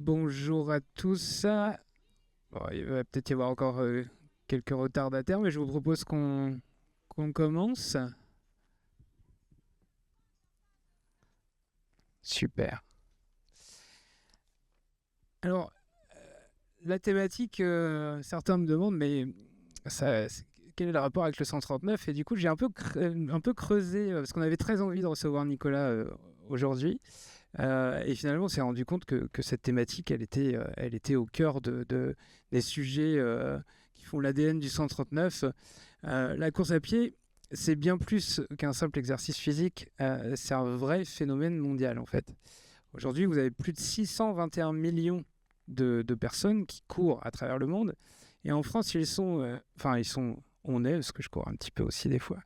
bonjour à tous. Bon, il va peut-être y avoir encore quelques retardataires, mais je vous propose qu'on commence. Super. Alors, la thématique, certains me demandent, mais quel est le rapport avec le 139? Et du coup, j'ai un peu creusé, parce qu'on avait très envie de recevoir Nicolas aujourd'hui. Et finalement, on s'est rendu compte que cette thématique, elle était au cœur des sujets qui font l'ADN du 139. La course à pied, c'est bien plus qu'un simple exercice physique. C'est un vrai phénomène mondial, en fait. Aujourd'hui, vous avez plus de 621 millions de personnes qui courent à travers le monde. Et en France, on est, parce que je cours un petit peu aussi des fois,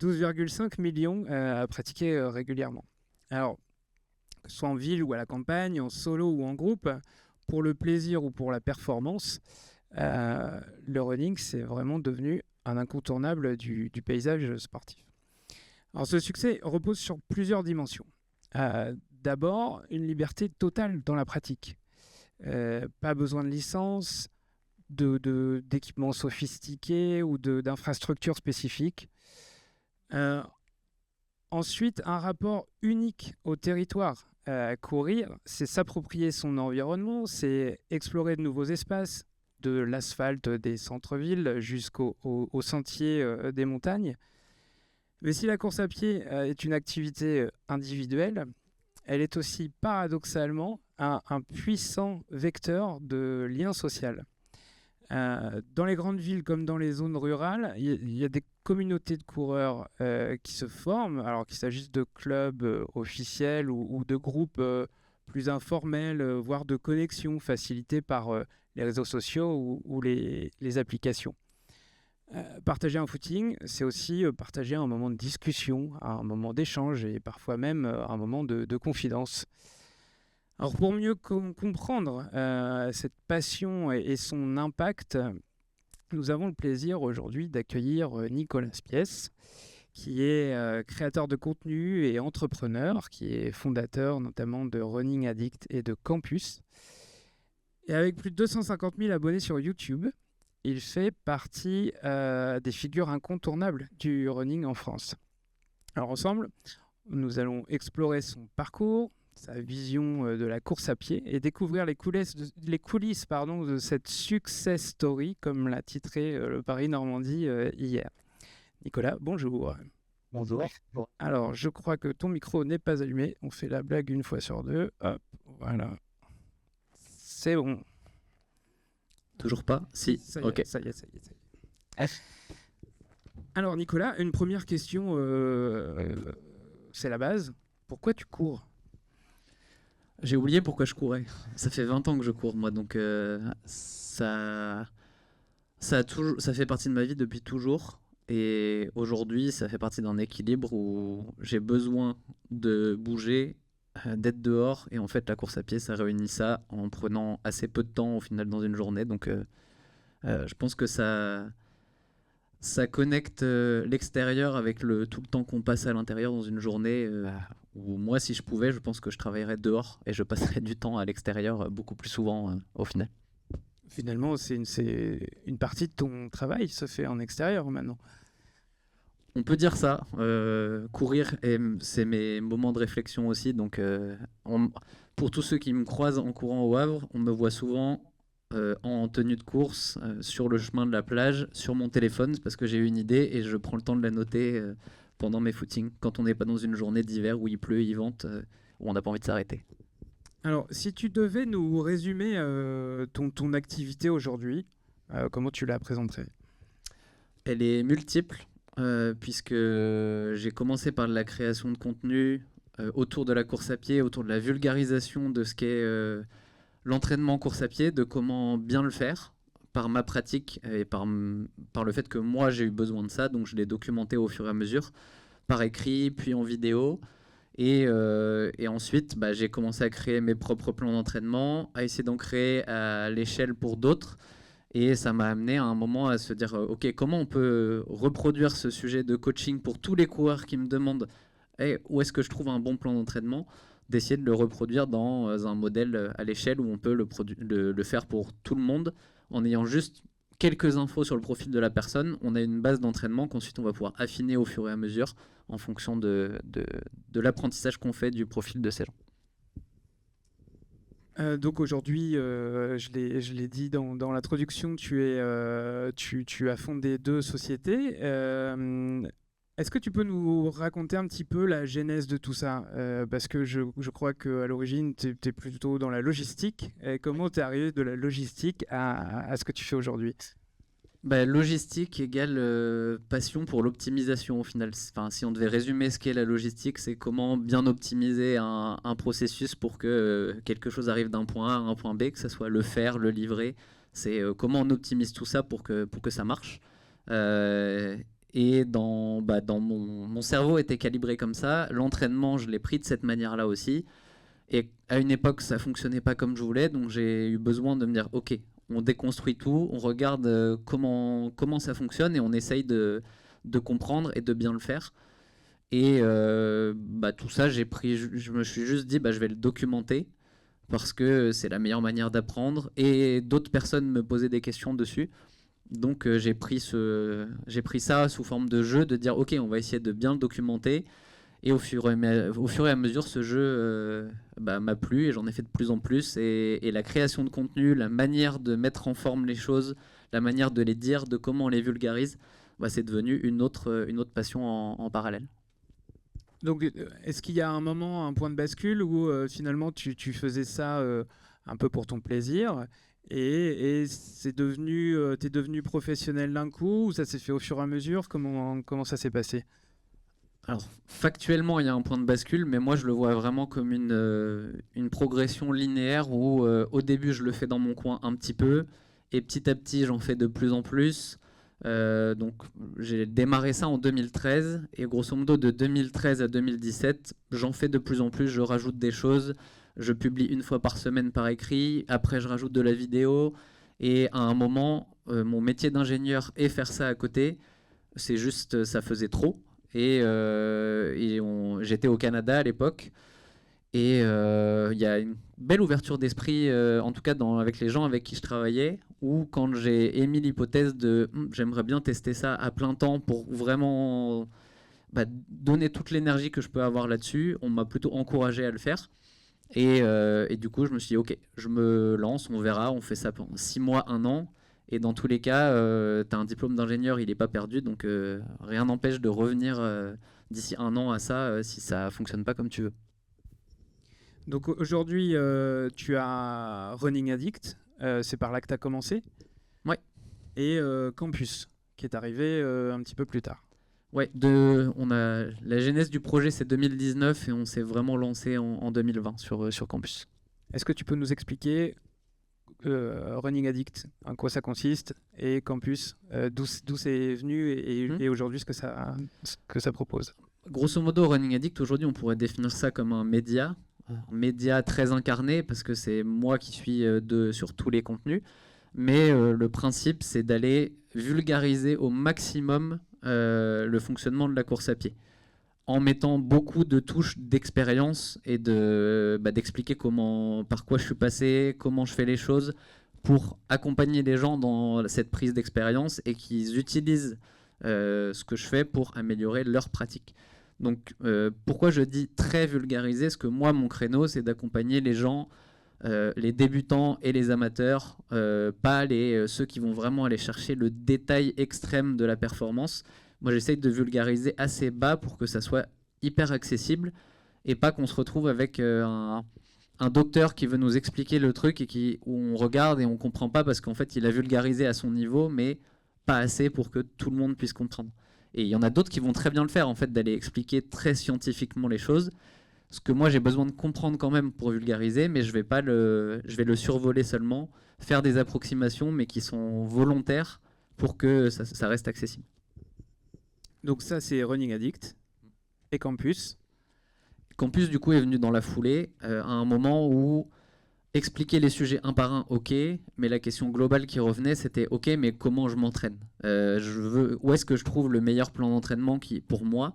12,5 millions à pratiquer régulièrement. Alors, que ce soit en ville ou à la campagne, en solo ou en groupe, pour le plaisir ou pour la performance, le running, c'est vraiment devenu un incontournable du paysage sportif. Alors, ce succès repose sur plusieurs dimensions. D'abord, une liberté totale dans la pratique. Pas besoin de licence, d'équipements sophistiqués ou d'infrastructures spécifiques. Ensuite, un rapport unique au territoire. Courir, c'est s'approprier son environnement, c'est explorer de nouveaux espaces, de l'asphalte des centres-villes jusqu'aux sentiers des montagnes. Mais si la course à pied est une activité individuelle, elle est aussi paradoxalement un puissant vecteur de lien social. Dans les grandes villes comme dans les zones rurales, il y a des communautés de coureurs qui se forment, alors qu'il s'agisse de clubs officiels ou de groupes plus informels, voire de connexions facilitées par les réseaux sociaux ou les applications. Partager un footing, c'est aussi partager un moment de discussion, un moment d'échange et parfois même un moment de confidence. Alors pour mieux comprendre cette passion et son impact, nous avons le plaisir aujourd'hui d'accueillir Nicolas Spies, qui est créateur de contenu et entrepreneur, qui est fondateur notamment de Running Addict et de Campus. Et avec plus de 250 000 abonnés sur YouTube, il fait partie des figures incontournables du running en France. Alors ensemble, nous allons explorer son parcours, sa vision de la course à pied et découvrir les coulisses de cette success story, comme l'a titré le Paris-Normandie hier. Nicolas, bonjour. Bonjour. Alors, je crois que ton micro n'est pas allumé. On fait la blague une fois sur deux. Hop, voilà. C'est bon. Toujours pas? Si. Ça y Ok. est, ça y est. Alors, Nicolas, une première question, c'est la base. Pourquoi tu cours ? J'ai oublié pourquoi je courais. Ça fait 20 ans que je cours, moi, donc ça fait partie de ma vie depuis toujours. Et aujourd'hui, ça fait partie d'un équilibre où j'ai besoin de bouger, d'être dehors. Et en fait, la course à pied, ça réunit ça en prenant assez peu de temps au final dans une journée. Donc, je pense que ça connecte l'extérieur avec tout le temps qu'on passe à l'intérieur dans une journée. Où moi, si je pouvais, je pense que je travaillerais dehors et je passerais du temps à l'extérieur beaucoup plus souvent au final. Finalement, c'est une partie de ton travail se fait en extérieur maintenant. On peut dire ça. Courir, c'est mes moments de réflexion aussi. Donc, pour tous ceux qui me croisent en courant au Havre, on me voit souvent en tenue de course sur le chemin de la plage, sur mon téléphone, parce que j'ai une idée et je prends le temps de la noter pendant mes footings, quand on n'est pas dans une journée d'hiver où il pleut, il vente, où on n'a pas envie de s'arrêter. Alors, si tu devais nous résumer ton activité aujourd'hui, comment tu la présenterais ? Elle est multiple, puisque j'ai commencé par la création de contenu autour de la course à pied, autour de la vulgarisation de ce qu'est l'entraînement en course à pied, de comment bien le faire, par ma pratique et par le fait que moi j'ai eu besoin de ça, donc je l'ai documenté au fur et à mesure, par écrit, puis en vidéo. Et ensuite, j'ai commencé à créer mes propres plans d'entraînement, à essayer d'en créer à l'échelle pour d'autres. Et ça m'a amené à un moment à se dire, ok, comment on peut reproduire ce sujet de coaching pour tous les coureurs qui me demandent hey, où est-ce que je trouve un bon plan d'entraînement. d'essayer de le reproduire dans un modèle à l'échelle où on peut le faire pour tout le monde en ayant juste quelques infos sur le profil de la personne. On a une base d'entraînement qu'ensuite on va pouvoir affiner au fur et à mesure en fonction de l'apprentissage qu'on fait du profil de ces gens. Donc aujourd'hui, je l'ai dit dans l'introduction, tu as fondé 2 sociétés. Est-ce que tu peux nous raconter un petit peu la genèse de tout ça? Parce que je crois qu'à l'origine, tu es plutôt dans la logistique. Et comment tu es arrivé de la logistique à ce que tu fais aujourd'hui? Logistique égale passion pour l'optimisation au final. Enfin, si on devait résumer ce qu'est la logistique, c'est comment bien optimiser un processus pour que quelque chose arrive d'un point A à un point B, que ce soit le faire, le livrer. C'est comment on optimise tout ça pour que ça marche. Et dans mon cerveau était calibré comme ça. L'entraînement, je l'ai pris de cette manière-là aussi. Et à une époque, ça fonctionnait pas comme je voulais, donc j'ai eu besoin de me dire, ok, on déconstruit tout, on regarde comment ça fonctionne et on essaye de comprendre et de bien le faire. Et tout ça, je me suis juste dit, je vais le documenter parce que c'est la meilleure manière d'apprendre. Et d'autres personnes me posaient des questions dessus. Donc j'ai pris ça sous forme de jeu, de dire, ok, on va essayer de bien le documenter. Et au fur et à mesure, ce jeu m'a plu et j'en ai fait de plus en plus. Et la création de contenu, la manière de mettre en forme les choses, la manière de les dire, de comment on les vulgarise, c'est devenu une autre passion en parallèle. Donc, est-ce qu'il y a un moment, un point de bascule où finalement tu faisais ça un peu pour ton plaisir et t'es devenu professionnel d'un coup ou ça s'est fait au fur et à mesure? Comment ça s'est passé? Alors, factuellement, il y a un point de bascule, mais moi, je le vois vraiment comme une progression linéaire où, au début, je le fais dans mon coin un petit peu, et petit à petit, j'en fais de plus en plus. Donc, j'ai démarré ça en 2013, et grosso modo, de 2013 à 2017, j'en fais de plus en plus, je rajoute des choses, je publie 1 fois par semaine par écrit, après, je rajoute de la vidéo, et à un moment, mon métier d'ingénieur et faire ça à côté, c'est juste, ça faisait trop. Et j'étais au Canada à l'époque. Et il y a une belle ouverture d'esprit, en tout cas avec les gens avec qui je travaillais, où quand j'ai émis l'hypothèse de j'aimerais bien tester ça à plein temps pour vraiment donner toute l'énergie que je peux avoir là-dessus, on m'a plutôt encouragé à le faire. Et du coup, je me suis dit, ok, je me lance, on verra, on fait ça pendant 6 mois, 1 an. Et dans tous les cas, tu as un diplôme d'ingénieur, il n'est pas perdu, donc rien n'empêche de revenir d'ici 1 an à ça si ça ne fonctionne pas comme tu veux. Donc aujourd'hui, tu as Running Addict, c'est par là que tu as commencé. Ouais. Et Campus, qui est arrivé un petit peu plus tard. Ouais, la genèse du projet c'est 2019 et on s'est vraiment lancé en 2020 sur Campus. Est-ce que tu peux nous expliquer Running Addict, en quoi ça consiste, et Campus, d'où c'est venu et aujourd'hui ce que ça propose? Grosso modo, Running Addict, aujourd'hui on pourrait définir ça comme un média très incarné parce que c'est moi qui suis sur tous les contenus. Mais le principe, c'est d'aller vulgariser au maximum le fonctionnement de la course à pied, en mettant beaucoup de touches d'expérience et d'expliquer par quoi je suis passé, comment je fais les choses, pour accompagner les gens dans cette prise d'expérience et qu'ils utilisent ce que je fais pour améliorer leur pratique. Donc pourquoi je dis très vulgarisé? Parce que moi, mon créneau, c'est d'accompagner les gens, les débutants et les amateurs, pas ceux qui vont vraiment aller chercher le détail extrême de la performance. Moi, j'essaye de vulgariser assez bas pour que ça soit hyper accessible et pas qu'on se retrouve avec un docteur qui veut nous expliquer le truc et où on regarde et on comprend pas parce qu'en fait, il a vulgarisé à son niveau, mais pas assez pour que tout le monde puisse comprendre. Et il y en a d'autres qui vont très bien le faire, en fait, d'aller expliquer très scientifiquement les choses. Ce que moi j'ai besoin de comprendre quand même pour vulgariser, mais je vais le survoler seulement, faire des approximations, mais qui sont volontaires pour que ça reste accessible. Donc ça c'est Running Addict et Campus. Campus du coup est venu dans la foulée, à un moment où expliquer les sujets un par un, ok, mais la question globale qui revenait c'était ok, mais comment je m'entraîne, où est-ce que je trouve le meilleur plan d'entraînement pour moi?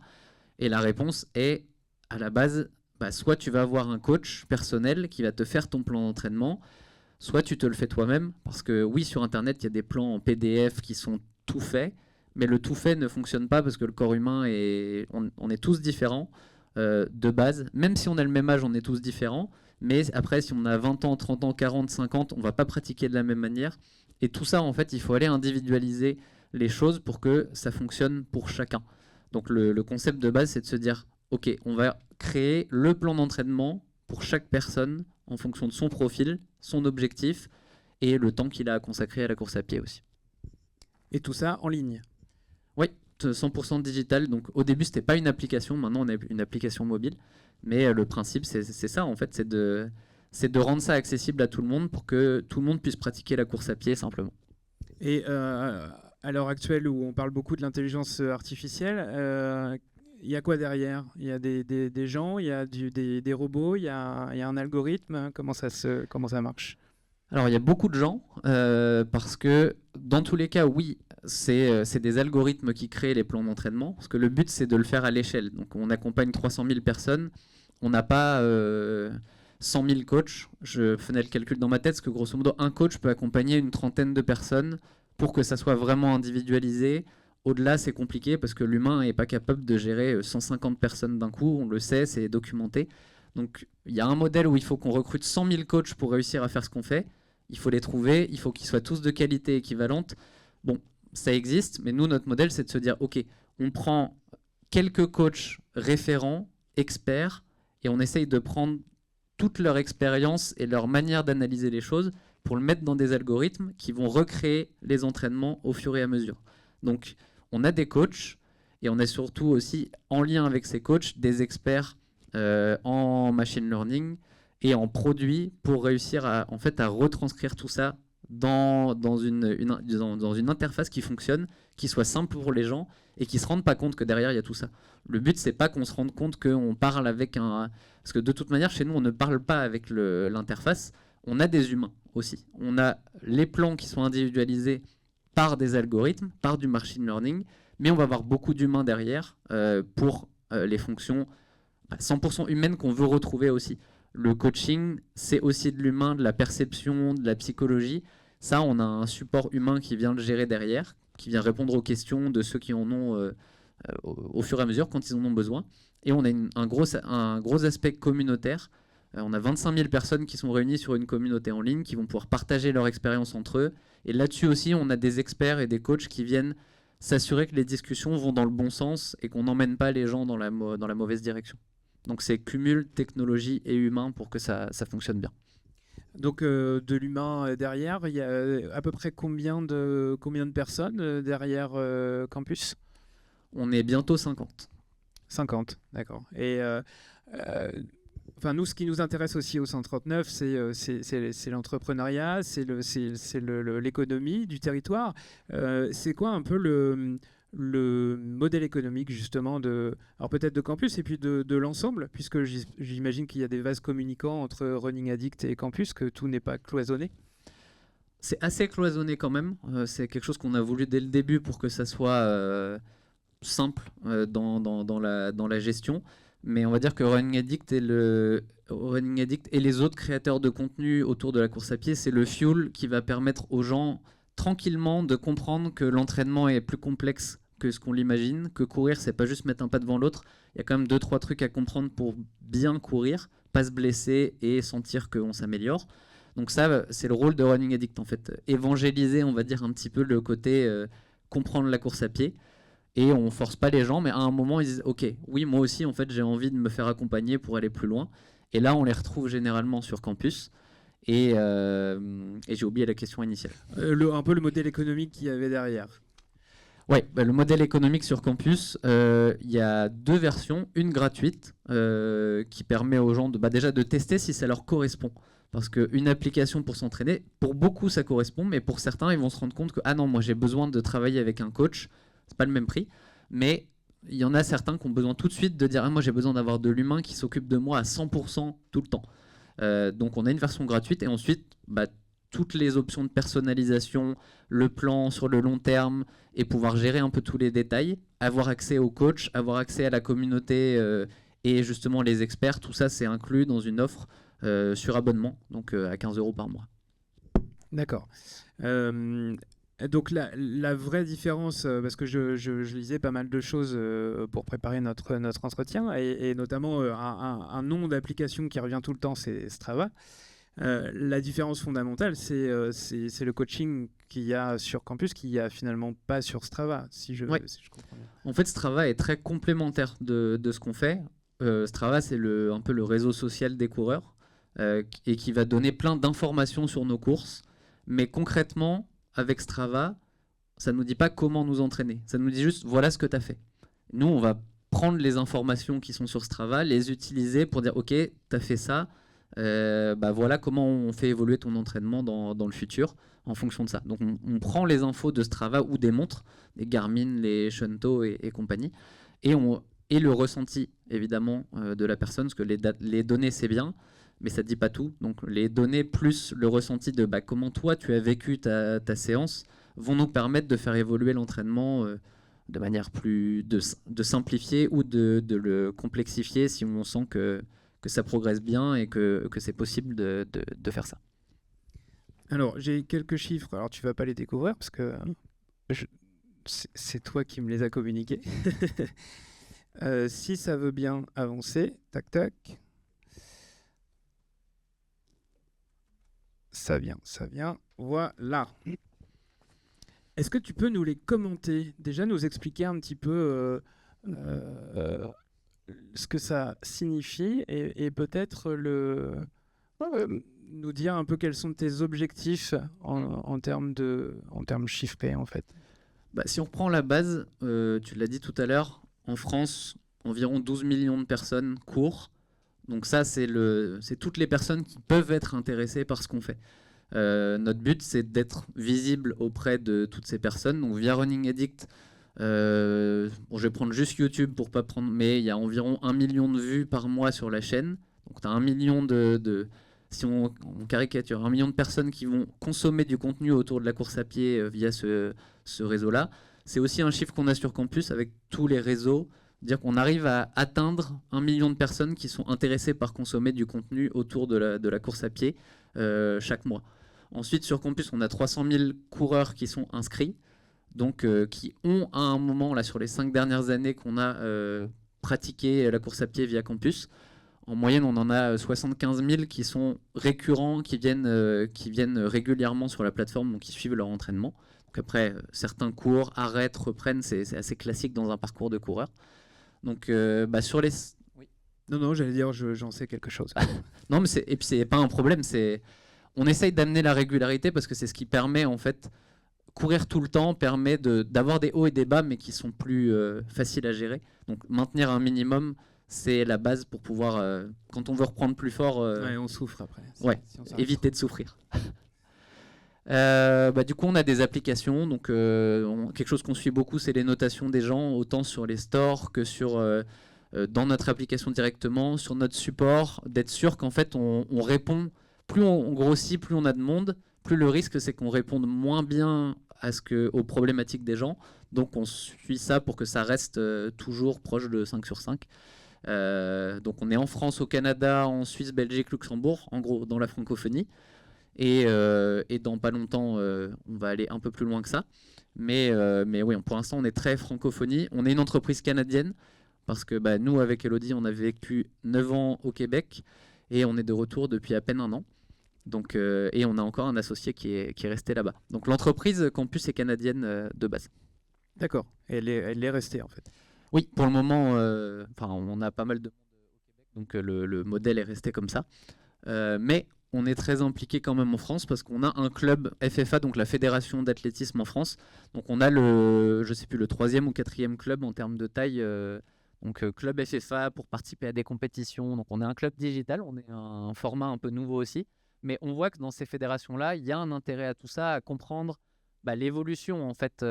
Et la réponse est, à la base, soit tu vas avoir un coach personnel qui va te faire ton plan d'entraînement, soit tu te le fais toi-même, parce que oui, sur Internet, il y a des plans en PDF qui sont tout faits, mais le tout fait ne fonctionne pas parce que le corps humain, on est tous différents de base. Même si on a le même âge, on est tous différents. Mais après, si on a 20 ans, 30 ans, 40, 50, on ne va pas pratiquer de la même manière. Et tout ça, en fait, il faut aller individualiser les choses pour que ça fonctionne pour chacun. Donc le concept de base, c'est de se dire, ok, on va créer le plan d'entraînement pour chaque personne en fonction de son profil, son objectif et le temps qu'il a à consacrer à la course à pied aussi. Et tout ça en ligne? Oui, 100% digital. Donc au début, c'était pas une application. Maintenant, on a une application mobile. Mais le principe, c'est ça en fait, c'est de rendre ça accessible à tout le monde pour que tout le monde puisse pratiquer la course à pied simplement. Et à l'heure actuelle où on parle beaucoup de l'intelligence artificielle, il y a quoi derrière? Il y a des gens, il y a des robots, il y a un algorithme. Comment ça marche? Alors il y a beaucoup de gens parce que dans tous les cas, oui, c'est des algorithmes qui créent les plans d'entraînement parce que le but c'est de le faire à l'échelle. Donc on accompagne 300 000 personnes, on n'a pas 100 000 coachs. Je faisais le calcul dans ma tête parce que grosso modo un coach peut accompagner une trentaine de personnes pour que ça soit vraiment individualisé. Au-delà, c'est compliqué parce que l'humain n'est pas capable de gérer 150 personnes d'un coup, on le sait, c'est documenté. Donc il y a un modèle où il faut qu'on recrute 100 000 coachs pour réussir à faire ce qu'on fait. Il faut les trouver, il faut qu'ils soient tous de qualité équivalente. Bon, ça existe, mais nous, notre modèle, c'est de se dire, ok, on prend quelques coachs référents, experts, et on essaye de prendre toute leur expérience et leur manière d'analyser les choses pour le mettre dans des algorithmes qui vont recréer les entraînements au fur et à mesure. Donc, on a des coachs, et on a surtout aussi, en lien avec ces coachs, des experts en machine learning et en produits pour réussir à retranscrire tout ça dans une interface qui fonctionne, qui soit simple pour les gens et qui ne se rendent pas compte que derrière il y a tout ça. Le but, c'est pas qu'on se rende compte qu'on parle avec un... Parce que de toute manière, chez nous, on ne parle pas avec l'interface. On a des humains aussi. On a les plans qui sont individualisés par des algorithmes, par du machine learning, mais on va avoir beaucoup d'humains derrière pour les fonctions 100% humaines qu'on veut retrouver aussi. Le coaching, c'est aussi de l'humain, de la perception, de la psychologie. Ça, on a un support humain qui vient le gérer derrière, qui vient répondre aux questions de ceux qui en ont au fur et à mesure quand ils en ont besoin. Et on a un gros aspect communautaire. On a 25 000 personnes qui sont réunies sur une communauté en ligne, qui vont pouvoir partager leur expérience entre eux. Et là-dessus aussi, on a des experts et des coachs qui viennent s'assurer que les discussions vont dans le bon sens et qu'on n'emmène pas les gens dans la mauvaise direction. Donc c'est cumul technologie et humain pour que ça fonctionne bien. Donc de l'humain derrière, il y a à peu près combien de personnes derrière Campus? On est bientôt 50. 50, d'accord. Et nous, ce qui nous intéresse aussi au 139, c'est l'entrepreneuriat, c'est l'économie du territoire. C'est quoi un peu le modèle économique justement alors peut-être de Campus et puis de l'ensemble, puisque j'imagine qu'il y a des vases communicants entre Running Addict et Campus, que tout n'est pas cloisonné? C'est assez cloisonné quand même. C'est quelque chose qu'on a voulu dès le début pour que ça soit simple dans la gestion. Mais on va dire que Running Addict et les autres créateurs de contenu autour de la course à pied, c'est le fuel qui va permettre aux gens tranquillement de comprendre que l'entraînement est plus complexe que ce qu'on l'imagine, que courir, c'est pas juste mettre un pas devant l'autre. Il y a quand même 2-3 trucs à comprendre pour bien courir, pas se blesser et sentir qu'on s'améliore. Donc ça, c'est le rôle de Running Addict en fait. Évangéliser, on va dire, un petit peu le côté comprendre la course à pied. Et on force pas les gens, mais à un moment, ils disent « Ok, oui, moi aussi, en fait, j'ai envie de me faire accompagner pour aller plus loin. » Et là, on les retrouve généralement sur Campus. Et j'ai oublié la question initiale. Un peu le modèle économique qu'il y avait derrière. Ouais, le modèle économique sur Campus, il y a 2 versions. Une gratuite qui permet aux gens déjà de tester si ça leur correspond. Parce qu'une application pour s'entraîner, pour beaucoup, ça correspond. Mais pour certains, ils vont se rendre compte que « Ah non, moi, j'ai besoin de travailler avec un coach. » C'est pas le même prix, mais il y en a certains qui ont besoin tout de suite de dire moi j'ai besoin d'avoir de l'humain qui s'occupe de moi à 100% tout le temps. Donc on a une version gratuite et ensuite toutes les options de personnalisation, le plan sur le long terme et pouvoir gérer un peu tous les détails, avoir accès au coach, avoir accès à la communauté Et justement, les experts, tout ça, c'est inclus dans une offre sur abonnement, donc à 15 € par mois. D'accord. Euh, donc la vraie différence, parce que je lisais pas mal de choses pour préparer notre entretien, et notamment un nom d'application qui revient tout le temps, c'est Strava. La différence fondamentale, c'est le coaching qu'il y a sur campus, qu'il n'y a finalement pas sur Strava, si je comprends bien. En fait, Strava est très complémentaire de ce qu'on fait. Strava, c'est un peu le réseau social des coureurs et qui va donner plein d'informations sur nos courses. Mais concrètement, avec Strava, ça ne nous dit pas comment nous entraîner. Ça nous dit juste, voilà ce que tu as fait. Nous, on va prendre les informations qui sont sur Strava, les utiliser pour dire, OK, tu as fait ça. Voilà comment on fait évoluer ton entraînement dans le futur en fonction de ça. Donc on prend les infos de Strava ou des montres, les Garmin, les Shunto et compagnie, et le ressenti évidemment de la personne, parce que les données c'est bien, mais ça ne dit pas tout. Donc les données plus le ressenti de comment toi tu as vécu ta séance vont nous permettre de faire évoluer l'entraînement de manière plus de simplifier ou de le complexifier si on sent que ça progresse bien et que c'est possible de faire ça. Alors, j'ai quelques chiffres. Alors, tu vas pas les découvrir parce que c'est toi qui me les as communiqués. Si ça veut bien avancer, tac tac. Ça vient. Voilà. Est-ce que tu peux nous les commenter? Déjà, nous expliquer un petit peu ce que ça signifie et peut-être nous dire un peu quels sont tes objectifs en termes chiffrés, en fait. Si on reprend la base, tu l'as dit tout à l'heure, en France, environ 12 millions de personnes courent. Donc ça, c'est toutes les personnes qui peuvent être intéressées par ce qu'on fait. Notre but, c'est d'être visible auprès de toutes ces personnes. Donc via Running Addict, je vais prendre juste YouTube pour pas prendre, mais il y a environ 1 million de vues par mois sur la chaîne. Donc tu as 1 million si on caricature, 1 million de personnes qui vont consommer du contenu autour de la course à pied via ce réseau-là. C'est aussi un chiffre qu'on a sur campus avec tous les réseaux. Dire qu'on arrive à atteindre 1 million de personnes qui sont intéressées par consommer du contenu autour de la course à pied chaque mois. Ensuite, sur campus, on a 300 000 coureurs qui sont inscrits, donc qui ont à un moment, là, sur les 5 dernières années qu'on a pratiqué la course à pied via campus. En moyenne, on en a 75 000 qui sont récurrents, qui viennent régulièrement sur la plateforme, donc qui suivent leur entraînement. Donc après, certains courent, arrêtent, reprennent, c'est assez classique dans un parcours de coureur. Donc sur les... Oui. Non, j'allais dire, j'en sais quelque chose. Non, mais et puis c'est pas un problème, on essaye d'amener la régularité parce que c'est ce qui permet en fait, courir tout le temps permet d'avoir des hauts et des bas mais qui sont plus faciles à gérer. Donc maintenir un minimum, c'est la base pour pouvoir, quand on veut reprendre plus fort... on souffre après. Éviter de souffrir. Du coup, on a des applications. Donc, quelque chose qu'on suit beaucoup, c'est les notations des gens, autant sur les stores que dans notre application directement, sur notre support, d'être sûr qu'en fait, on répond. Plus on grossit, plus on a de monde, plus le risque, c'est qu'on réponde moins bien aux problématiques des gens. Donc, on suit ça pour que ça reste toujours proche de 5 sur 5. Donc, on est en France, au Canada, en Suisse, Belgique, Luxembourg, en gros, dans la francophonie. Et dans pas longtemps, on va aller un peu plus loin que ça. Mais oui, pour l'instant, on est très francophonie. On est une entreprise canadienne parce que nous, avec Elodie, on a vécu 9 ans au Québec et on est de retour depuis à peine 1 an. Donc, et on a encore un associé qui est resté là-bas. Donc l'entreprise Campus est canadienne de base. D'accord. Elle est restée en fait. Oui, pour le moment, on a pas mal de monde au Québec, donc le modèle est resté comme ça. Mais on est très impliqué quand même en France parce qu'on a un club FFA, donc la Fédération d'athlétisme en France. Donc on a le 3e ou 4e club en termes de taille. Donc club FFA pour participer à des compétitions. Donc on est un club digital, on est un format un peu nouveau aussi. Mais on voit que dans ces fédérations-là, il y a un intérêt à tout ça, à comprendre l'évolution. En fait,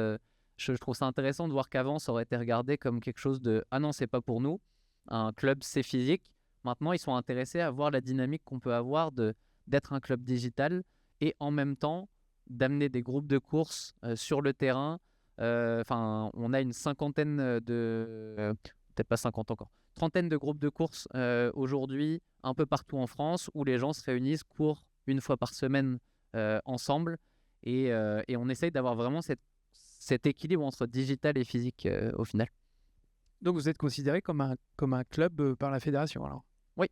je trouve ça intéressant de voir qu'avant, ça aurait été regardé comme quelque chose de « Ah non, c'est pas pour nous. Un club, c'est physique. » Maintenant, ils sont intéressés à voir la dynamique qu'on peut avoir d'être un club digital et en même temps d'amener des groupes de course sur le terrain. On a une cinquantaine peut-être pas 50 encore, trentaine de groupes de courses aujourd'hui, un peu partout en France, où les gens se réunissent, courent une fois par semaine ensemble. Et on essaye d'avoir vraiment cet équilibre entre digital et physique au final. Donc vous êtes considéré comme un club par la fédération alors? Oui,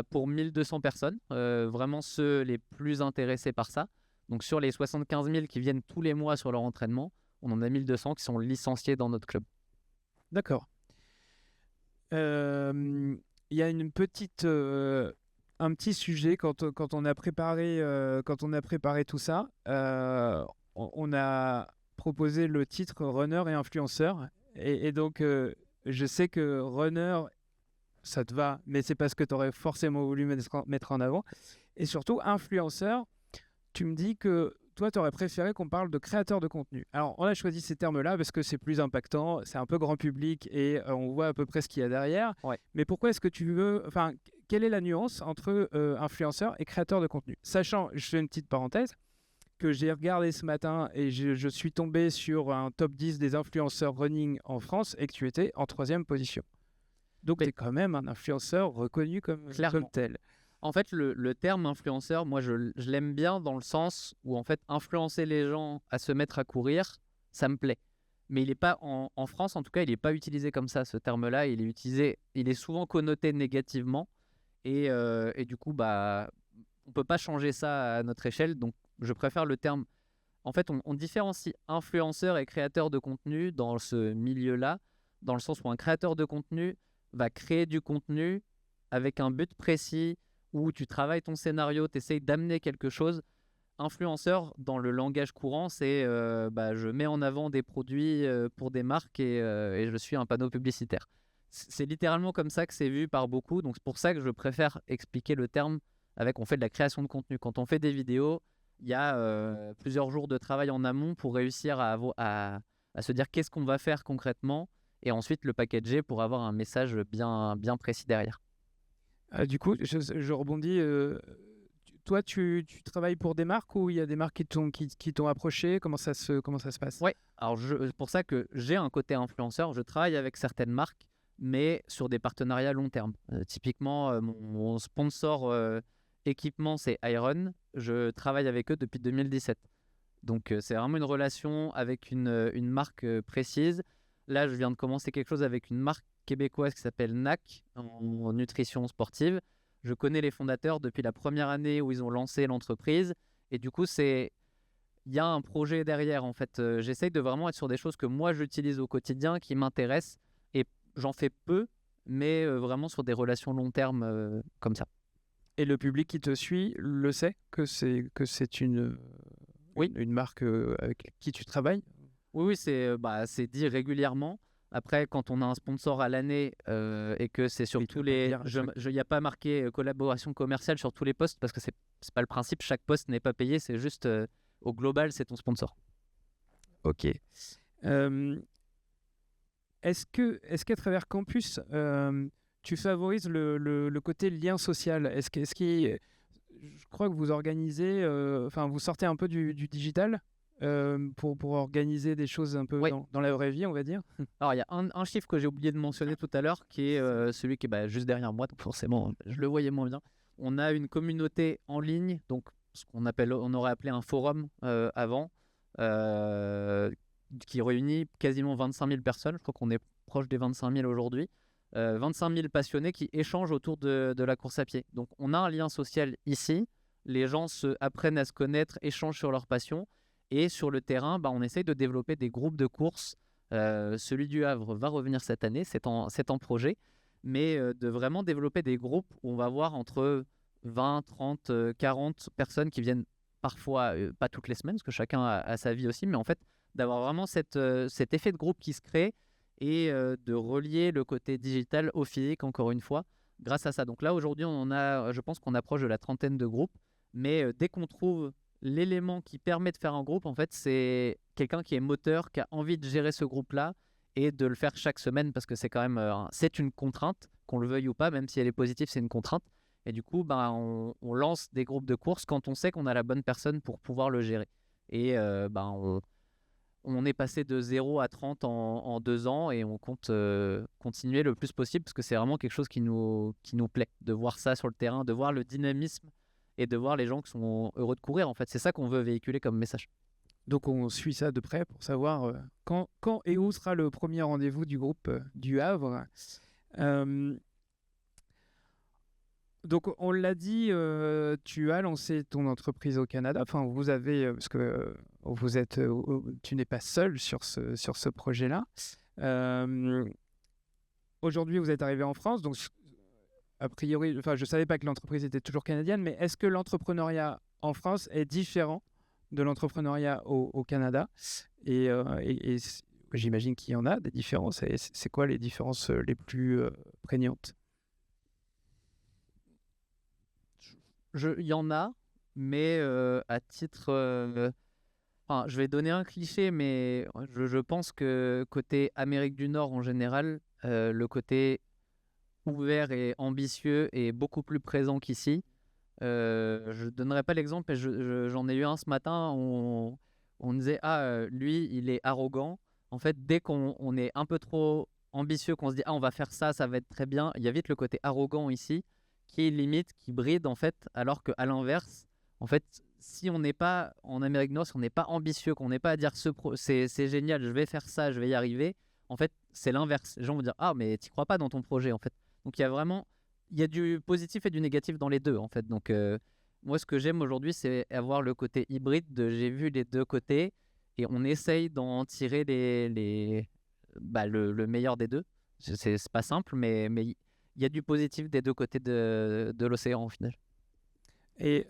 pour 1200 personnes, vraiment ceux les plus intéressés par ça. Donc sur les 75 000 qui viennent tous les mois sur leur entraînement, on en a 1200 qui sont licenciés dans notre club. D'accord. Il y a un petit sujet quand on a préparé tout ça. On a proposé le titre runner et influenceur. Et donc, je sais que runner, ça te va, mais c'est parce que tu aurais forcément voulu mettre en avant. Et surtout, influenceur, tu me dis que toi, tu aurais préféré qu'on parle de créateur de contenu. Alors, on a choisi ces termes-là parce que c'est plus impactant, c'est un peu grand public et on voit à peu près ce qu'il y a derrière. Ouais. Mais pourquoi est-ce que tu veux... Enfin, quelle est la nuance entre influenceur et créateur de contenu? Sachant, je fais une petite parenthèse, que j'ai regardé ce matin et je suis tombé sur un top 10 des influenceurs running en France et que tu étais en 3e position. Donc, tu es quand même un influenceur reconnu comme tel. En fait, le terme influenceur, moi, je l'aime bien dans le sens où, en fait, influencer les gens à se mettre à courir, ça me plaît. Mais il est pas, en France, en tout cas, il n'est pas utilisé comme ça, ce terme-là. Il est souvent connoté négativement. Et du coup, on ne peut pas changer ça à notre échelle. Donc, je préfère le terme. En fait, on différencie influenceur et créateur de contenu dans ce milieu-là, dans le sens où un créateur de contenu va créer du contenu avec un but précis, où tu travailles ton scénario, tu essayes d'amener quelque chose. Influenceur, dans le langage courant, c'est je mets en avant des produits pour des marques et je suis un panneau publicitaire. C'est littéralement comme ça que c'est vu par beaucoup. Donc c'est pour ça que je préfère expliquer le terme on fait de la création de contenu. Quand on fait des vidéos, il y a plusieurs jours de travail en amont pour réussir à se dire qu'est-ce qu'on va faire concrètement et ensuite le packager pour avoir un message bien, bien précis derrière. Du coup, je rebondis. Toi, tu travailles pour des marques ou il y a des marques qui t'ont approché? Comment ça se passe? Oui, alors c'est pour ça que j'ai un côté influenceur. Je travaille avec certaines marques, mais sur des partenariats long terme. Typiquement, mon sponsor équipement, c'est Iron. Je travaille avec eux depuis 2017. Donc, c'est vraiment une relation avec une marque précise. Là, je viens de commencer quelque chose avec une marque québécoise qui s'appelle NAC en nutrition sportive. Je connais les fondateurs depuis la première année où ils ont lancé l'entreprise. Et du coup, il y a un projet derrière. En fait, j'essaye de vraiment être sur des choses que moi, j'utilise au quotidien, qui m'intéressent. Et j'en fais peu, mais vraiment sur des relations long terme comme ça. Et le public qui te suit le sait que c'est une marque avec qui tu travailles? Oui, c'est dit régulièrement. Après, quand on a un sponsor à l'année et que c'est sur tous les... Il n'y a pas marqué collaboration commerciale sur tous les postes parce que c'est pas le principe. Chaque poste n'est pas payé. C'est juste au global, c'est ton sponsor. Ok. Est-ce qu'à travers Campus, tu favorises le côté lien social? Je crois que vous organisez... vous sortez un peu du digital pour organiser des choses un peu dans la vraie vie, on va dire. Alors, il y a un chiffre que j'ai oublié de mentionner tout à l'heure, qui est celui qui est juste derrière moi, donc forcément, je le voyais moins bien. On a une communauté en ligne, donc ce on aurait appelé un forum avant, qui réunit quasiment 25 000 personnes. Je crois qu'on est proche des 25 000 aujourd'hui. 25 000 passionnés qui échangent autour de la course à pied. Donc, on a un lien social ici. Les gens apprennent à se connaître, échangent sur leur passion. Et sur le terrain, on essaye de développer des groupes de course. Celui du Havre va revenir cette année, c'est en projet. Mais de vraiment développer des groupes où on va voir entre 20, 30, 40 personnes qui viennent parfois, pas toutes les semaines, parce que chacun a sa vie aussi, mais en fait, d'avoir vraiment cet effet de groupe qui se crée et de relier le côté digital au physique, encore une fois, grâce à ça. Donc là, aujourd'hui, je pense qu'on approche de la 30aine de groupes, mais dès qu'on trouve l'élément qui permet de faire un groupe, en fait, c'est quelqu'un qui est moteur, qui a envie de gérer ce groupe-là et de le faire chaque semaine parce que c'est quand même c'est une contrainte, qu'on le veuille ou pas, même si elle est positive, c'est une contrainte. Et du coup, on lance des groupes de courses quand on sait qu'on a la bonne personne pour pouvoir le gérer. Et on on est passé de 0 à 30 en 2 ans et on compte continuer le plus possible parce que c'est vraiment quelque chose qui nous plaît, de voir ça sur le terrain, de voir le dynamisme et de voir les gens qui sont heureux de courir. En fait, c'est ça qu'on veut véhiculer comme message. Donc on suit ça de près pour savoir quand et où sera le premier rendez-vous du groupe du Havre. Euh, Donc on l'a dit, tu as lancé ton entreprise au Canada. Enfin, vous avez, parce que tu n'es pas seul sur ce projet-là. Aujourd'hui, vous êtes arrivé en France, donc a priori, enfin, je savais pas que l'entreprise était toujours canadienne, mais est-ce que l'entrepreneuriat en France est différent de l'entrepreneuriat au Canada? Et j'imagine qu'il y en a des différences. Et c'est quoi les différences les plus prégnantes? Il y en a, mais à titre... Enfin, je vais donner un cliché, mais je pense que côté Amérique du Nord en général, le côté ouvert et ambitieux est beaucoup plus présent qu'ici. Je ne donnerai pas l'exemple, mais j'en ai eu un ce matin. On disait, lui, il est arrogant. En fait, dès qu'on est un peu trop ambitieux, qu'on se dit, on va faire ça, ça va être très bien, il y a vite le côté arrogant ici, qui est limite, qui bride, en fait, alors qu'à l'inverse, en fait, si on n'est pas en Amérique du Nord, si on n'est pas ambitieux, qu'on n'est pas à dire c'est génial, je vais faire ça, je vais y arriver, en fait, c'est l'inverse. Les gens vont dire, mais tu crois pas dans ton projet, en fait. Donc, il y a du positif et du négatif dans les deux, en fait. Donc, moi, ce que j'aime aujourd'hui, c'est avoir le côté hybride j'ai vu les deux côtés et on essaye d'en tirer le meilleur des deux. C'est pas simple, mais il y a du positif des deux côtés de l'océan, au final. Et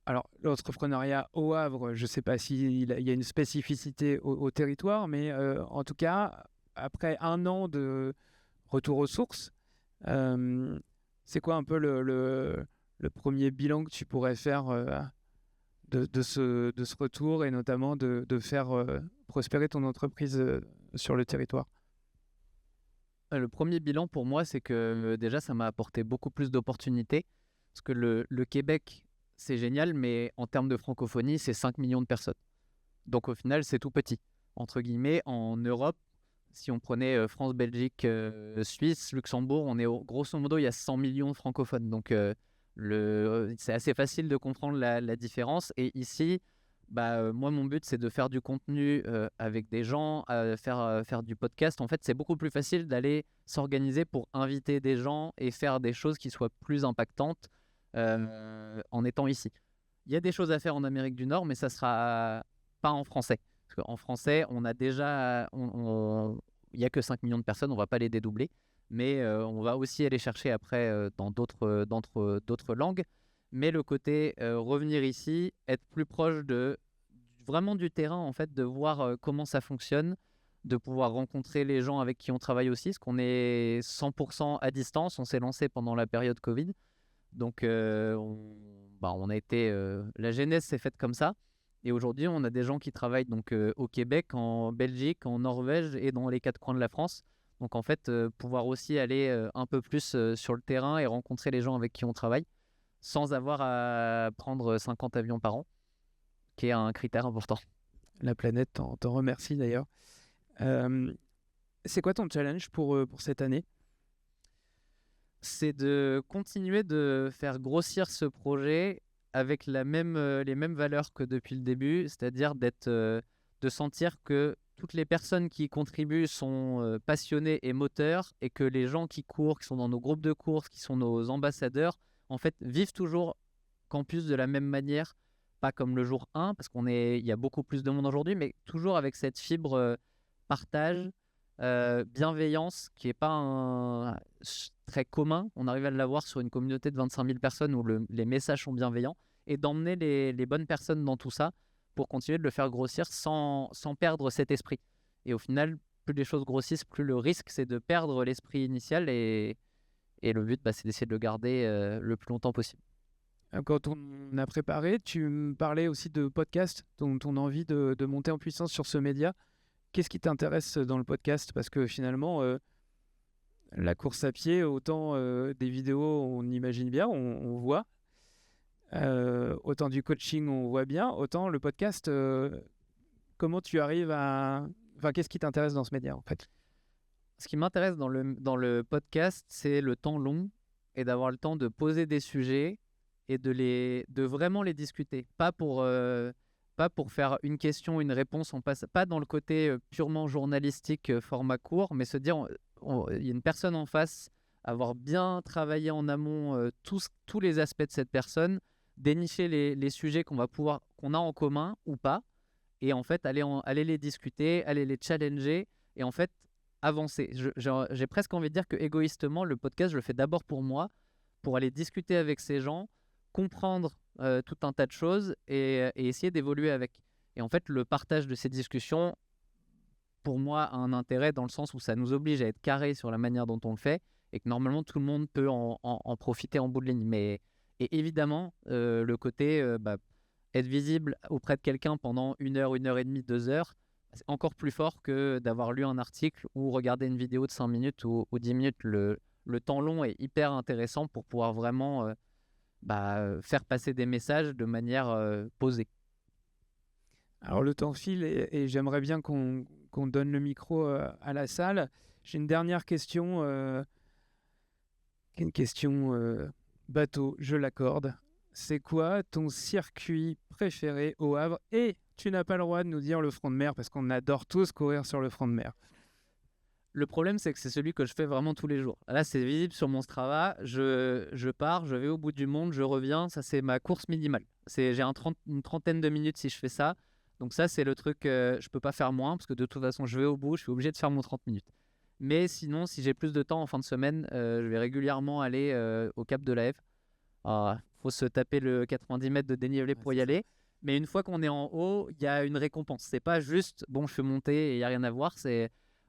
alors, l'entrepreneuriat au Havre, je ne sais pas s'il y a une spécificité au territoire, mais en tout cas, après un an de retour aux sources, c'est quoi un peu le premier bilan que tu pourrais faire de ce retour et notamment de faire prospérer ton entreprise sur le territoire? Le premier bilan pour moi, c'est que déjà, ça m'a apporté beaucoup plus d'opportunités. Parce que le Québec, c'est génial, mais en termes de francophonie, c'est 5 millions de personnes. Donc au final, c'est tout petit. Entre guillemets, en Europe, si on prenait France, Belgique, Suisse, Luxembourg, grosso modo, il y a 100 millions de francophones. Donc c'est assez facile de comprendre la différence. Et ici, moi, mon but, c'est de faire du contenu avec des gens, faire du podcast. En fait, c'est beaucoup plus facile d'aller s'organiser pour inviter des gens et faire des choses qui soient plus impactantes en étant ici. Il y a des choses à faire en Amérique du Nord, mais ça sera pas en français. Parce qu'en français, on a déjà... il n'y a que 5 millions de personnes, on ne va pas les dédoubler. Mais on va aussi aller chercher après dans d'autres langues. Mais le côté revenir ici, être plus proche vraiment du terrain, en fait, de voir comment ça fonctionne, de pouvoir rencontrer les gens avec qui on travaille aussi, parce qu'on est 100% à distance. On s'est lancé pendant la période Covid. Donc, on a été... la genèse s'est faite comme ça. Et aujourd'hui, on a des gens qui travaillent donc, au Québec, en Belgique, en Norvège et dans les 4 coins de la France. Donc, en fait, pouvoir aussi aller un peu plus sur le terrain et rencontrer les gens avec qui on travaille sans avoir à prendre 50 avions par an, qui est un critère important. La planète t'en remercie d'ailleurs. C'est quoi ton challenge pour cette année? C'est de continuer de faire grossir ce projet avec les mêmes valeurs que depuis le début, c'est-à-dire de sentir que toutes les personnes qui y contribuent sont passionnées et moteurs et que les gens qui courent, qui sont dans nos groupes de course, qui sont nos ambassadeurs, en fait, vivent toujours campus de la même manière, pas comme le jour 1, parce il y a beaucoup plus de monde aujourd'hui, mais toujours avec cette fibre partage, bienveillance, qui n'est pas très commun. On arrive à l'avoir sur une communauté de 25 000 personnes où les messages sont bienveillants, et d'emmener les bonnes personnes dans tout ça pour continuer de le faire grossir sans perdre cet esprit. Et au final, plus les choses grossissent, plus le risque, c'est de perdre l'esprit initial, et le but, c'est d'essayer de le garder le plus longtemps possible. Quand on a préparé, tu me parlais aussi de podcast, ton envie de monter en puissance sur ce média. Qu'est-ce qui t'intéresse dans le podcast? Parce que finalement, la course à pied, autant des vidéos, on imagine bien, on voit. Autant du coaching, on voit bien. Autant le podcast, comment tu arrives à... Enfin, qu'est-ce qui t'intéresse dans ce média, en fait? Ce qui m'intéresse dans le podcast, c'est le temps long et d'avoir le temps de poser des sujets et de vraiment les discuter. Pas pour faire une question, une réponse, on passe pas dans le côté purement journalistique, format court, mais se dire, il y a une personne en face, avoir bien travaillé en amont tous les aspects de cette personne, dénicher les sujets qu'on a en commun ou pas, et en fait aller les discuter, aller les challenger, et en fait avancer. J'ai presque envie de dire que égoïstement, le podcast, je le fais d'abord pour moi, pour aller discuter avec ces gens, comprendre tout un tas de choses et essayer d'évoluer avec. Et en fait, le partage de ces discussions, pour moi, a un intérêt dans le sens où ça nous oblige à être carré sur la manière dont on le fait et que normalement, tout le monde peut en profiter en bout de ligne. Et évidemment, le côté être visible auprès de quelqu'un pendant 1 heure, 1 heure et demie, 2 heures, c'est encore plus fort que d'avoir lu un article ou regarder une vidéo de 5 minutes ou 10 minutes. Le temps long est hyper intéressant pour pouvoir vraiment faire passer des messages de manière posée. Alors, le temps file et j'aimerais bien qu'on donne le micro à la salle. J'ai une dernière question, une question bateau, je l'accorde. C'est quoi ton circuit préféré au Havre? Et tu n'as pas le droit de nous dire le front de mer parce qu'on adore tous courir sur le front de mer. Le problème, c'est que c'est celui que je fais vraiment tous les jours. Là, c'est visible sur mon Strava. Je pars, je vais au bout du monde, je reviens. Ça, c'est ma course minimale. J'ai une trentaine de minutes si je fais ça. Donc ça, c'est le truc, je ne peux pas faire moins parce que de toute façon, je vais au bout, je suis obligé de faire mon 30 minutes. Mais sinon, si j'ai plus de temps en fin de semaine, je vais régulièrement aller au Cap de la Hève. Il faut se taper le 90 mètres de dénivelé pour y aller. Mais une fois qu'on est en haut, il y a une récompense. C'est pas juste, bon, je suis monté et il n'y a rien à voir.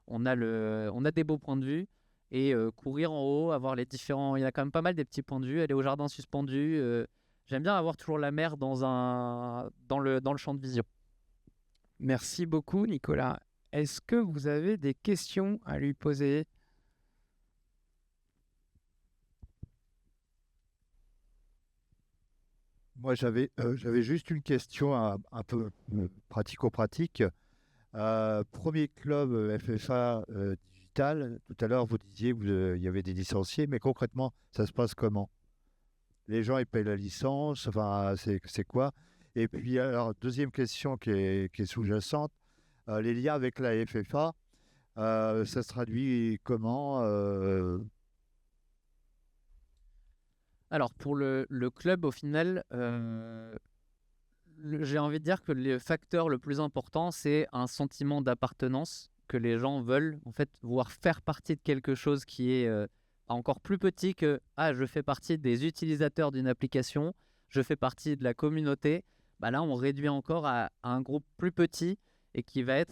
On a des beaux points de vue. Et courir en haut, avoir les différents... Il y a quand même pas mal des petits points de vue. Aller au jardin suspendu. J'aime bien avoir toujours la mer dans le champ de vision. Merci beaucoup, Nicolas. Est-ce que vous avez des questions à lui poser? Moi, j'avais juste une question un peu pratico-pratique. Premier club FFA digital, tout à l'heure, vous disiez qu'il y avait des licenciés, mais concrètement, ça se passe comment? Les gens, ils payent la licence, enfin, c'est quoi? Et puis, alors, deuxième question qui est sous-jacente, les liens avec la FFA, ça se traduit comment? Alors, pour le club, au final, j'ai envie de dire que le facteur le plus important, c'est un sentiment d'appartenance que les gens veulent, en fait, voir faire partie de quelque chose qui est encore plus petit que « Ah, je fais partie des utilisateurs d'une application, je fais partie de la communauté ». Là, on réduit encore à un groupe plus petit et qui va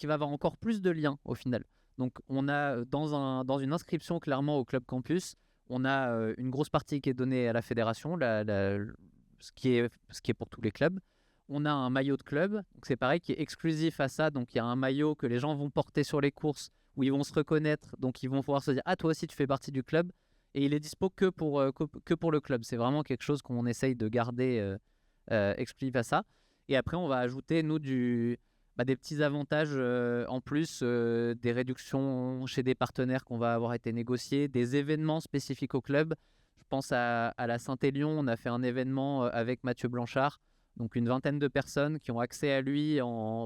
avoir encore plus de liens au final. Donc, on a dans une inscription clairement au Club Campus, on a une grosse partie qui est donnée à la fédération, ce qui est pour tous les clubs. On a un maillot de club, donc c'est pareil, qui est exclusif à ça. Donc il y a un maillot que les gens vont porter sur les courses, où ils vont se reconnaître, donc ils vont pouvoir se dire « Ah, toi aussi tu fais partie du club ». Et il est dispo que pour le club. C'est vraiment quelque chose qu'on essaye de garder exclusif à ça. Et après, on va ajouter, nous, des petits avantages en plus, des réductions chez des partenaires qu'on va avoir été négociés, des événements spécifiques au club. Je pense à la Saint-Élion, on a fait un événement avec Mathieu Blanchard, donc une vingtaine de personnes qui ont accès à lui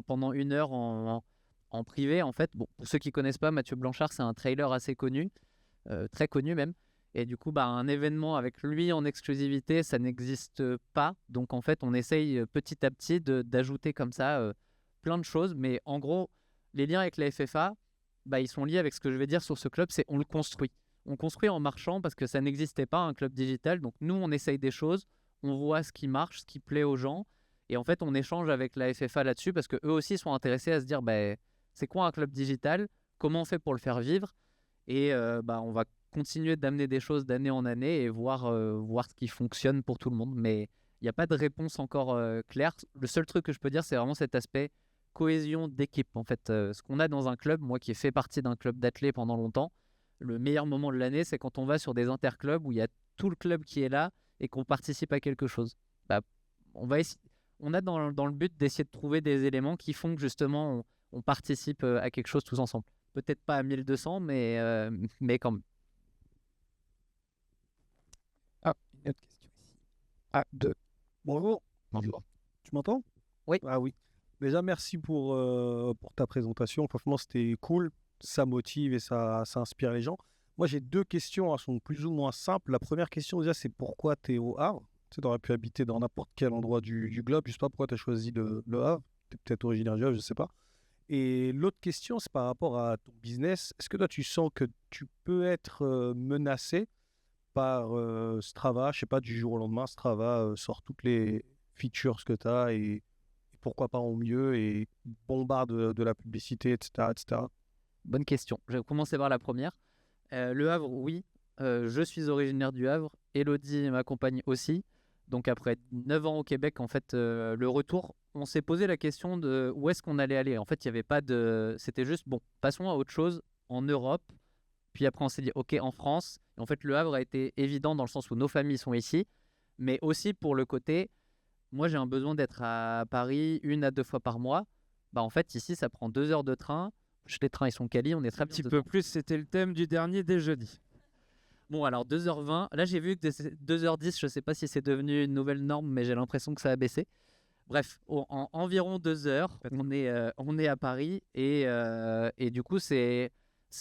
pendant 1 heure en privé. En fait, bon, pour ceux qui ne connaissent pas, Mathieu Blanchard, c'est un trailer assez connu, très connu même. Et du coup, un événement avec lui en exclusivité, ça n'existe pas. Donc en fait, on essaye petit à petit d'ajouter comme ça plein de choses. Mais en gros, les liens avec la FFA, ils sont liés avec ce que je vais dire sur ce club, c'est on le construit. On construit en marchant parce que ça n'existait pas, un club digital. Donc nous, on essaye des choses, on voit ce qui marche, ce qui plaît aux gens. Et en fait, on échange avec la FFA là-dessus parce qu'eux aussi sont intéressés à se dire c'est quoi un club digital? Comment on fait pour le faire vivre? Et on va continuer d'amener des choses d'année en année et voir ce qui fonctionne pour tout le monde. Mais il n'y a pas de réponse encore claire. Le seul truc que je peux dire, c'est vraiment cet aspect cohésion d'équipe. En fait, ce qu'on a dans un club, moi qui ai fait partie d'un club d'athlètes pendant longtemps, le meilleur moment de l'année, c'est quand on va sur des interclubs où il y a tout le club qui est là et qu'on participe à quelque chose. On va on a dans le but d'essayer de trouver des éléments qui font que justement on participe à quelque chose tous ensemble. Peut-être pas à 1200, mais quand même. Ah, une autre question ici. Ah, deux. Bonjour. Bonjour. Tu m'entends? Oui. Ah oui. Déjà, merci pour ta présentation. Franchement, c'était cool. Ça motive et ça inspire les gens. Moi, j'ai deux questions, elles sont plus ou moins simples. La première question, déjà, c'est pourquoi tu es au Havre? Tu sais, tu aurais pu habiter dans n'importe quel endroit du globe. Je ne sais pas pourquoi tu as choisi le Havre. Tu es peut-être originaire du Havre, je ne sais pas. Et l'autre question, c'est par rapport à ton business. Est-ce que toi, tu sens que tu peux être menacé par Strava? Je ne sais pas, du jour au lendemain, Strava sort toutes les features que tu as et pourquoi pas en mieux et bombarde de la publicité, etc., etc. Bonne question. Je vais commencer par la première. Le Havre, oui. Je suis originaire du Havre. Elodie, ma compagne aussi. Donc après 9 ans au Québec, en fait, le retour, on s'est posé la question de où est-ce qu'on allait aller. En fait, il n'y avait pas de... C'était juste, bon, passons à autre chose en Europe. Puis après, on s'est dit, OK, en France. Et en fait, le Havre a été évident dans le sens où nos familles sont ici. Mais aussi pour le côté, moi, j'ai un besoin d'être à Paris 1 à 2 fois par mois. Bah, en fait, ici, ça prend 2 heures de train. Les trains, ils sont quali, on est très Un bien petit dedans. peu plus, c'était le thème du dernier des jeudis. Bon, alors 2h20. Là, j'ai vu que 2h10, je ne sais pas si c'est devenu une nouvelle norme, mais j'ai l'impression que ça a baissé. Bref, en environ 2 heures, on est à Paris et du coup, c'est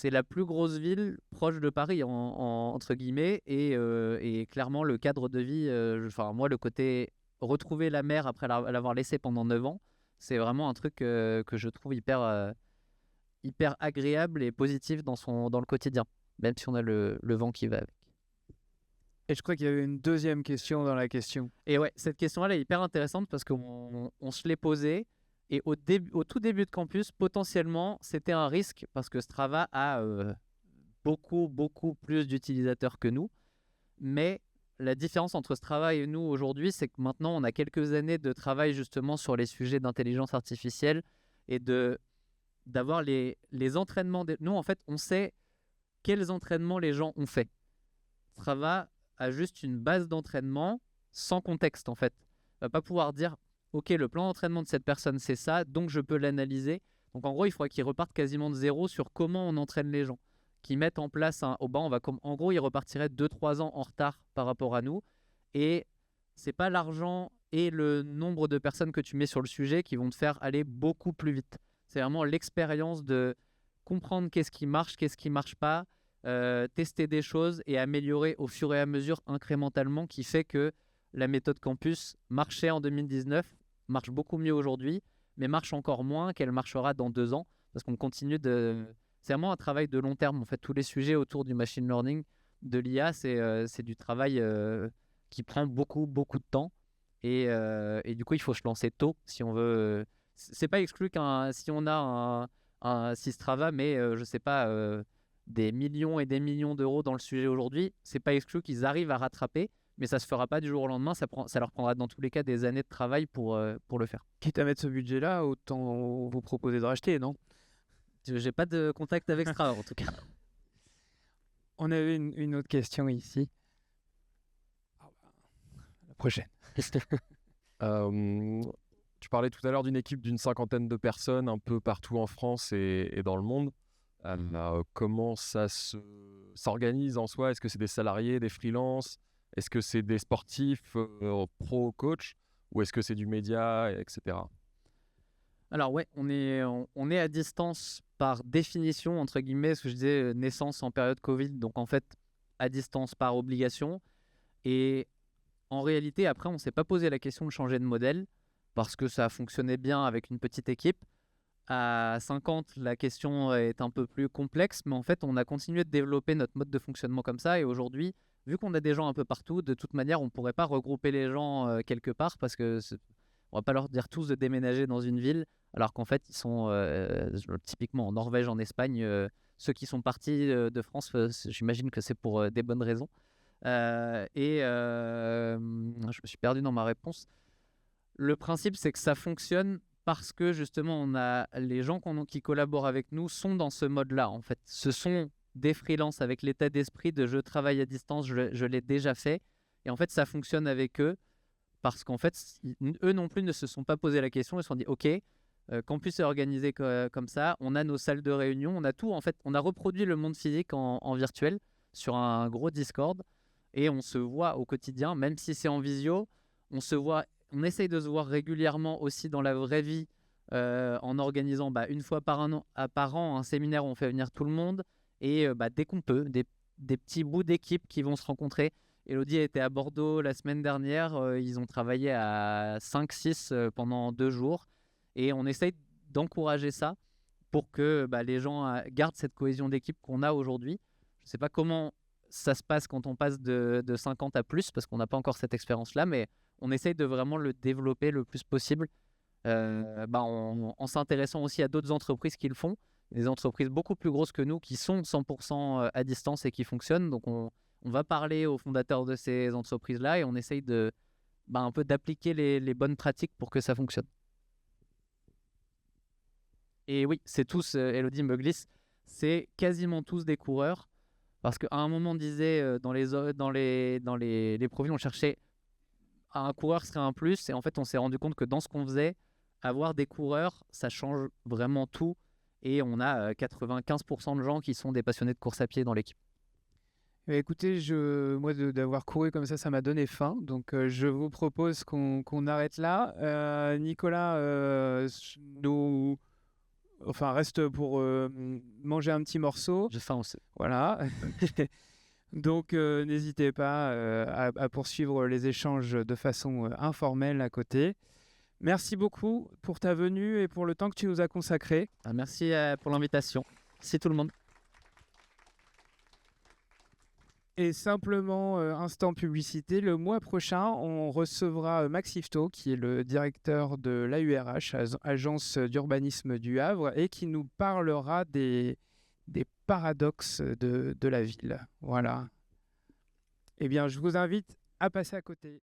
la plus grosse ville proche de Paris, entre guillemets. Et clairement, le cadre de vie, enfin, moi, le côté retrouver la mer après l'avoir laissée pendant 9 ans, c'est vraiment un truc que je trouve hyper agréable et positif dans le quotidien, même si on a le vent qui va avec. Et je crois qu'il y avait une deuxième question dans la question. Et ouais, cette question-là, elle est hyper intéressante parce qu'on se l'est posée. Et au tout début de campus, potentiellement, c'était un risque parce que Strava a beaucoup plus d'utilisateurs que nous. Mais la différence entre Strava et nous aujourd'hui, c'est que maintenant, on a quelques années de travail justement sur les sujets d'intelligence artificielle et d'avoir les entraînements. Nous, en fait, on sait quels entraînements les gens ont fait. Strava a juste une base d'entraînement sans contexte, en fait. On va pas pouvoir dire, OK, le plan d'entraînement de cette personne, c'est ça, donc je peux l'analyser. Donc, en gros, il faudrait qu'ils repartent quasiment de zéro sur comment on entraîne les gens. Qu'ils mettent en place en gros, ils repartiraient 2-3 ans en retard par rapport à nous. Et c'est pas l'argent et le nombre de personnes que tu mets sur le sujet qui vont te faire aller beaucoup plus vite. C'est vraiment l'expérience de comprendre qu'est-ce qui marche pas, tester des choses et améliorer au fur et à mesure incrémentalement qui fait que la méthode campus marchait en 2019, marche beaucoup mieux aujourd'hui, mais marche encore moins qu'elle marchera dans 2 ans parce qu'on continue de... C'est vraiment un travail de long terme. En fait, tous les sujets autour du machine learning, de l'IA, c'est du travail qui prend beaucoup de temps et du coup, il faut se lancer tôt si on veut... C'est pas exclu si on a un Strava, mais je sais pas... des millions et des millions d'euros dans le sujet aujourd'hui, c'est pas exclu qu'ils arrivent à rattraper, mais ça se fera pas du jour au lendemain, ça leur prendra dans tous les cas des années de travail pour le faire. Quitte à mettre ce budget-là, autant vous proposer de racheter, non? J'ai pas de contact avec Strava en tout cas. On avait une autre question ici. La prochaine. Tu parlais tout à l'heure d'une équipe d'une 50aine de personnes un peu partout en France et dans le monde. Comment ça s'organise en soi? Est-ce que c'est des salariés, des freelances? Est-ce que c'est des sportifs, pro, coach? Ou est-ce que c'est du média, etc.? Alors ouais, on est à distance par définition, entre guillemets, ce que je disais, naissance en période Covid, donc en fait à distance par obligation. Et en réalité, après, on ne s'est pas posé la question de changer de modèle parce que ça fonctionnait bien avec une petite équipe. À 50, la question est un peu plus complexe, mais en fait, on a continué de développer notre mode de fonctionnement comme ça. Et aujourd'hui, vu qu'on a des gens un peu partout, de toute manière, on ne pourrait pas regrouper les gens quelque part parce que on va pas leur dire tous de déménager dans une ville, alors qu'en fait, ils sont typiquement en Norvège, en Espagne. Ceux qui sont partis de France, j'imagine que c'est pour des bonnes raisons. Je me suis perdu dans ma réponse. Le principe, c'est que ça fonctionne parce que justement, on a les gens qui collaborent avec nous sont dans ce mode-là. En fait, ce sont des freelances avec l'état d'esprit de je travaille à distance, je l'ai déjà fait. Et en fait, ça fonctionne avec eux parce qu'en fait, eux non plus ne se sont pas posé la question. Ils se sont dit, OK, campus est organisé comme ça, on a nos salles de réunion, on a tout. En fait, on a reproduit le monde physique en virtuel sur un gros Discord et on se voit au quotidien, même si c'est en visio, on se voit, on essaye de se voir régulièrement aussi dans la vraie vie en organisant une fois par an un séminaire où on fait venir tout le monde et dès qu'on peut, des petits bouts d'équipe qui vont se rencontrer. Elodie était à Bordeaux la semaine dernière, ils ont travaillé à 5-6 pendant 2 jours et on essaye d'encourager ça pour que les gens gardent cette cohésion d'équipe qu'on a aujourd'hui. Je ne sais pas comment ça se passe quand on passe de 50 à plus, parce qu'on n'a pas encore cette expérience-là, mais on essaye de vraiment le développer le plus possible en s'intéressant aussi à d'autres entreprises qui le font, des entreprises beaucoup plus grosses que nous qui sont 100% à distance et qui fonctionnent. Donc on va parler aux fondateurs de ces entreprises-là et on essaye de un peu d'appliquer les bonnes pratiques pour que ça fonctionne. Et oui, c'est tous, Elodie me glisse, c'est quasiment tous des coureurs. Parce qu'à un moment, on disait dans les profils, on cherchait un coureur serait un plus. Et en fait, on s'est rendu compte que dans ce qu'on faisait, avoir des coureurs, ça change vraiment tout. Et on a 95% de gens qui sont des passionnés de course à pied dans l'équipe. Écoutez, moi d'avoir couru comme ça m'a donné faim. Donc je vous propose qu'on arrête là. Nicolas reste pour manger un petit morceau. J'ai faim aussi. Voilà. Donc n'hésitez pas à poursuivre les échanges de façon informelle à côté. Merci beaucoup pour ta venue et pour le temps que tu nous as consacré. Merci pour l'invitation. Merci tout le monde. Et simplement, instant publicité, le mois prochain, on recevra Max Yvetot, qui est le directeur de l'AURH, Agence d'urbanisme du Havre, et qui nous parlera des paradoxes de la ville. Voilà. Eh bien, je vous invite à passer à côté.